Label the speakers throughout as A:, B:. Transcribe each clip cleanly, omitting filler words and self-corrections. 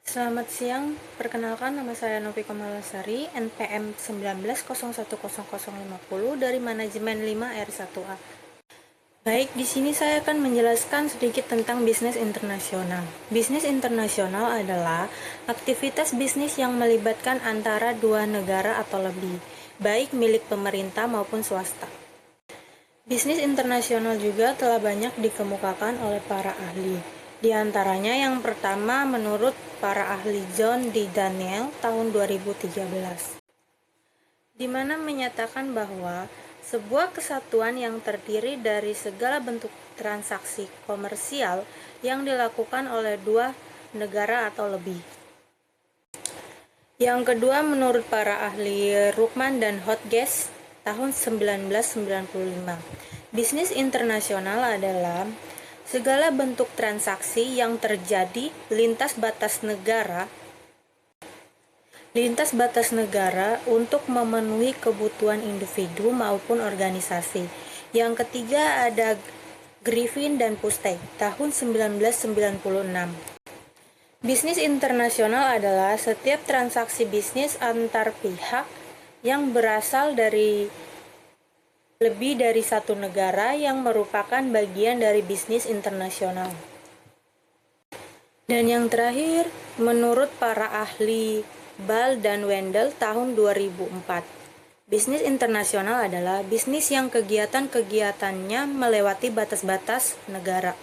A: Selamat siang, perkenalkan nama saya Novi Kamalasari, NPM 19010050 dari Manajemen 5 R1A. Baik, di sini saya akan menjelaskan sedikit tentang bisnis internasional. Bisnis internasional adalah aktivitas bisnis yang melibatkan antara dua negara atau lebih, baik milik pemerintah maupun swasta. Bisnis internasional juga telah banyak dikemukakan oleh para ahli. Di antaranya yang pertama menurut para ahli John D. Daniel tahun 2013, di mana menyatakan bahwa sebuah kesatuan yang terdiri dari segala bentuk transaksi komersial yang dilakukan oleh dua negara atau lebih. Yang kedua menurut para ahli Ruckman dan Hodges tahun 1995, bisnis internasional adalah segala bentuk transaksi yang terjadi lintas batas negara untuk memenuhi kebutuhan individu maupun organisasi. Yang ketiga ada Griffin dan Pustay tahun 1996. Bisnis internasional adalah setiap transaksi bisnis antar pihak yang berasal dari lebih dari satu negara yang merupakan bagian dari bisnis internasional. Dan yang terakhir, menurut para ahli Ball dan Wendel tahun 2004, bisnis internasional adalah bisnis yang kegiatan-kegiatannya melewati batas-batas negara.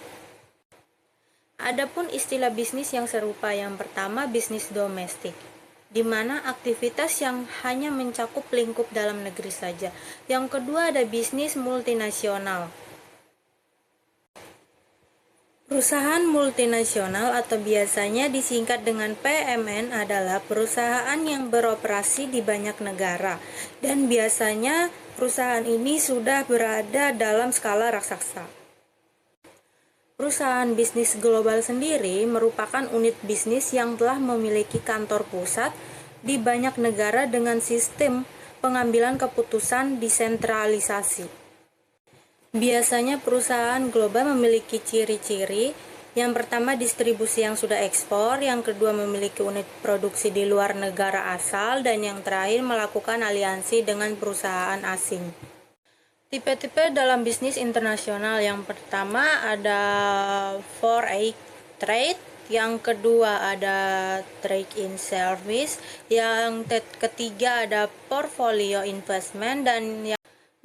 A: Adapun istilah bisnis yang serupa yang pertama bisnis domestik, di mana aktivitas yang hanya mencakup lingkup dalam negeri saja. Yang kedua ada bisnis multinasional. Perusahaan multinasional atau biasanya disingkat dengan PMN adalah perusahaan yang beroperasi di banyak negara, dan biasanya perusahaan ini sudah berada dalam skala raksasa. Perusahaan bisnis global sendiri merupakan unit bisnis yang telah memiliki kantor pusat di banyak negara dengan sistem pengambilan keputusan desentralisasi. Biasanya perusahaan global memiliki ciri-ciri. Yang pertama distribusi yang sudah ekspor, yang kedua memiliki unit produksi di luar negara asal, dan yang terakhir melakukan aliansi dengan perusahaan asing. Tipe-tipe dalam bisnis internasional yang pertama ada foreign trade, yang kedua ada trade in service, yang ketiga ada portfolio investment, dan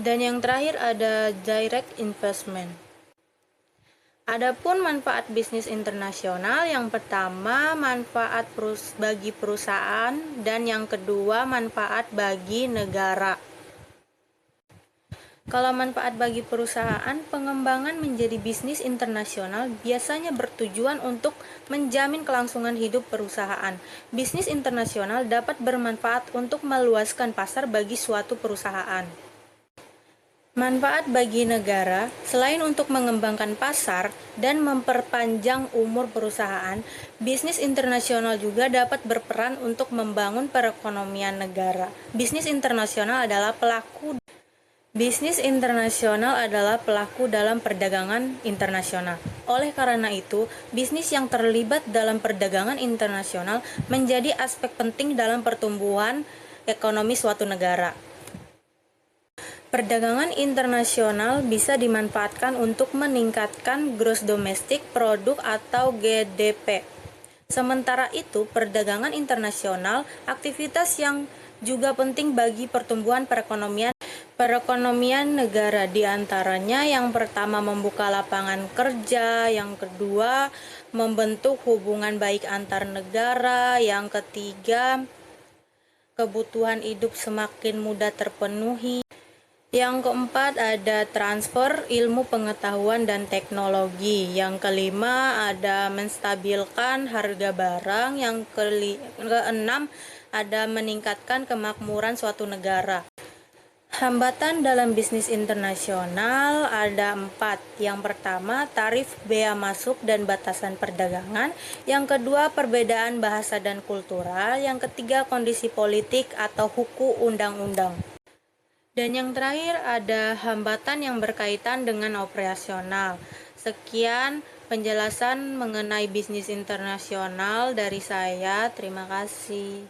A: yang terakhir ada direct investment. Adapun manfaat bisnis internasional, yang pertama manfaat bagi perusahaan, dan yang kedua manfaat bagi negara. Kalau manfaat bagi perusahaan, pengembangan menjadi bisnis internasional biasanya bertujuan untuk menjamin kelangsungan hidup perusahaan. Bisnis internasional dapat bermanfaat untuk meluaskan pasar bagi suatu perusahaan. Manfaat bagi negara, selain untuk mengembangkan pasar dan memperpanjang umur perusahaan, bisnis internasional juga dapat berperan untuk membangun perekonomian negara. Bisnis internasional adalah pelaku dalam perdagangan internasional. Oleh karena itu, bisnis yang terlibat dalam perdagangan internasional menjadi aspek penting dalam pertumbuhan ekonomi suatu negara. Perdagangan internasional bisa dimanfaatkan untuk meningkatkan gross domestic product atau GDP. Sementara itu, perdagangan internasional aktivitas yang juga penting bagi pertumbuhan perekonomian negara, di antaranya yang pertama membuka lapangan kerja, yang kedua membentuk hubungan baik antar negara, yang ketiga kebutuhan hidup semakin mudah terpenuhi, yang keempat ada transfer ilmu pengetahuan dan teknologi, yang kelima ada menstabilkan harga barang, yang keenam ada meningkatkan kemakmuran suatu negara. Hambatan dalam bisnis internasional ada 4. Yang pertama, tarif bea masuk dan batasan perdagangan. Yang kedua, perbedaan bahasa dan kultural. Yang ketiga, kondisi politik atau hukum undang-undang. Dan yang terakhir ada hambatan yang berkaitan dengan operasional. Sekian penjelasan mengenai bisnis internasional dari saya. Terima kasih.